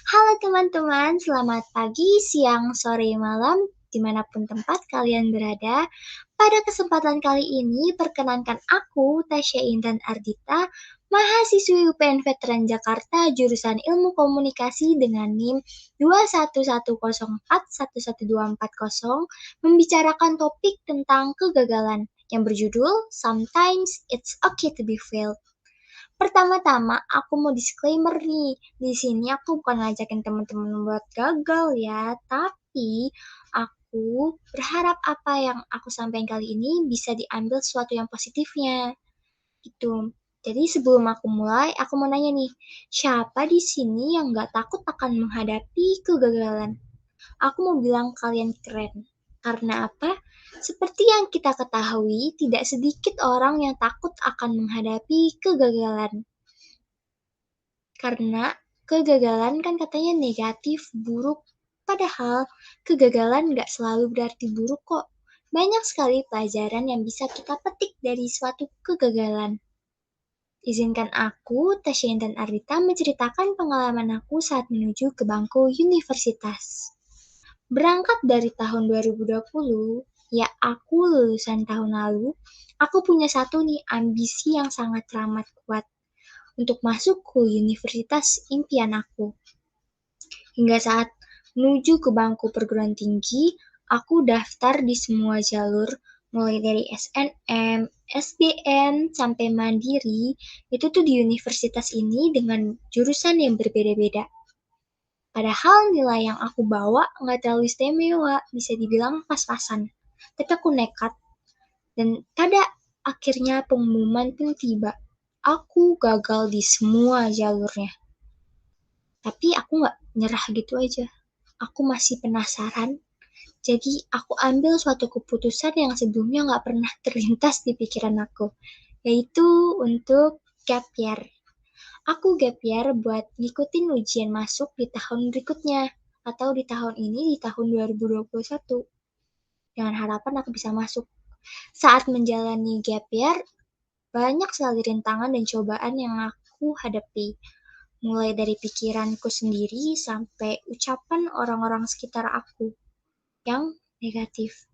Halo teman-teman, selamat pagi, siang, sore, malam, dimanapun tempat kalian berada. Pada kesempatan kali ini, perkenankan aku, Tasya Intan Ardita, mahasiswi UPN Veteran Jakarta, jurusan Ilmu Komunikasi dengan NIM 21104-11240, membicarakan topik tentang kegagalan yang berjudul Sometimes It's Okay to Be Failed. Pertama-tama, aku mau disclaimer nih. Di sini aku bukan ngajakin teman-teman buat gagal ya, tapi aku berharap apa yang aku sampaikan kali ini bisa diambil sesuatu yang positifnya. Gitu. Jadi sebelum aku mulai, aku mau nanya nih, siapa di sini yang nggak takut akan menghadapi kegagalan? Aku mau bilang kalian keren. Karena apa? Seperti yang kita ketahui, tidak sedikit orang yang takut akan menghadapi kegagalan. Karena kegagalan kan katanya negatif, buruk. Padahal kegagalan nggak selalu berarti buruk kok. Banyak sekali pelajaran yang bisa kita petik dari suatu kegagalan. Izinkan aku, Tasya dan Arita, menceritakan pengalaman aku saat menuju ke bangku universitas. Berangkat dari tahun 2020, ya aku lulusan tahun lalu, aku punya satu nih ambisi yang sangat teramat kuat untuk masuk ke universitas impian aku. Hingga saat menuju ke bangku perguruan tinggi, aku daftar di semua jalur, mulai dari SNM, SBM, sampai mandiri, itu tuh di universitas ini dengan jurusan yang berbeda-beda. Padahal nilai yang aku bawa nggak terlalu istimewa, bisa dibilang pas-pasan. Tapi aku nekat, dan pada akhirnya pengumuman pun tiba. Aku gagal di semua jalurnya. Tapi aku nggak nyerah gitu aja. Aku masih penasaran. Jadi aku ambil suatu keputusan yang sebelumnya nggak pernah terlintas di pikiran aku. Yaitu untuk gap year. Aku gap year buat ngikutin ujian masuk di tahun berikutnya. Atau di tahun ini, di tahun 2021. Dengan harapan aku bisa masuk. Saat menjalani gap year, banyak sekali rintangan dan cobaan yang aku hadapi. Mulai dari pikiranku sendiri sampai ucapan orang-orang sekitar aku yang negatif.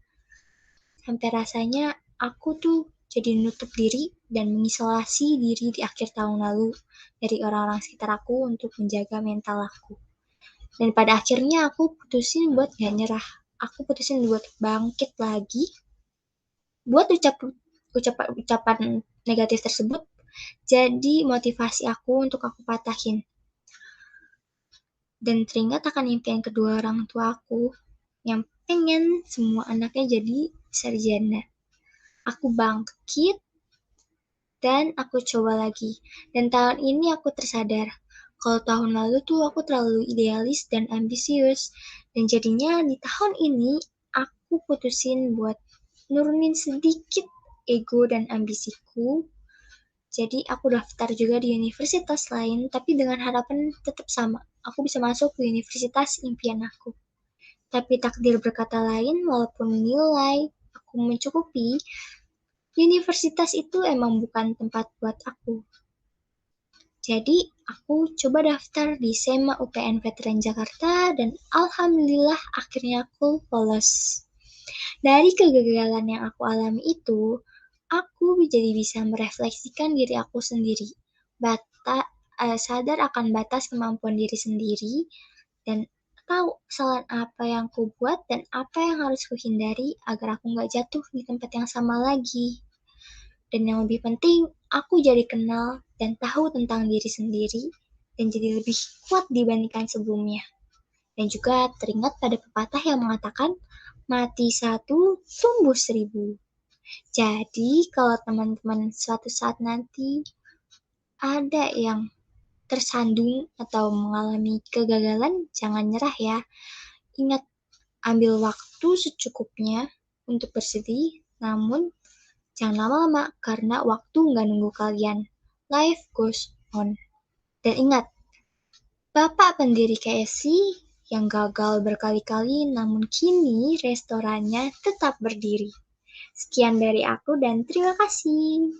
Sampai rasanya aku tuh jadi nutup diri dan mengisolasi diri di akhir tahun lalu dari orang-orang sekitar aku untuk menjaga mental aku. Dan pada akhirnya aku putusin buat gak nyerah. Aku putusin buat bangkit lagi, buat ucapan negatif tersebut jadi motivasi aku untuk aku patahin. Dan teringat akan impian kedua orang tua aku yang pengen semua anaknya jadi sarjana. Aku bangkit dan aku coba lagi. Dan tahun ini aku tersadar kalau tahun lalu tuh aku terlalu idealis dan ambisius. Dan jadinya di tahun ini aku putusin buat nurunin sedikit ego dan ambisiku. Jadi aku daftar juga di universitas lain, tapi dengan harapan tetap sama. Aku bisa masuk ke universitas impian aku. Tapi takdir berkata lain, walaupun nilai aku mencukupi, universitas itu emang bukan tempat buat aku. Jadi, aku coba daftar di SEMA UPN Veteran Jakarta dan alhamdulillah akhirnya aku lolos. Dari kegagalan yang aku alami itu, aku jadi bisa merefleksikan diri aku sendiri. Sadar akan batas kemampuan diri sendiri dan tahu kesalahan apa yang aku buat dan apa yang harus kuhindari agar aku nggak jatuh di tempat yang sama lagi. Dan yang lebih penting, aku jadi kenal dan tahu tentang diri sendiri dan jadi lebih kuat dibandingkan sebelumnya. Dan juga teringat pada pepatah yang mengatakan, mati satu, tumbuh seribu. Jadi, kalau teman-teman suatu saat nanti ada yang tersandung atau mengalami kegagalan, jangan nyerah ya. Ingat, ambil waktu secukupnya untuk bersedih, namun jangan lama-lama karena waktu nggak nunggu kalian. Life goes on. Dan ingat, Bapak pendiri KFC yang gagal berkali-kali namun kini restorannya tetap berdiri. Sekian dari aku dan terima kasih.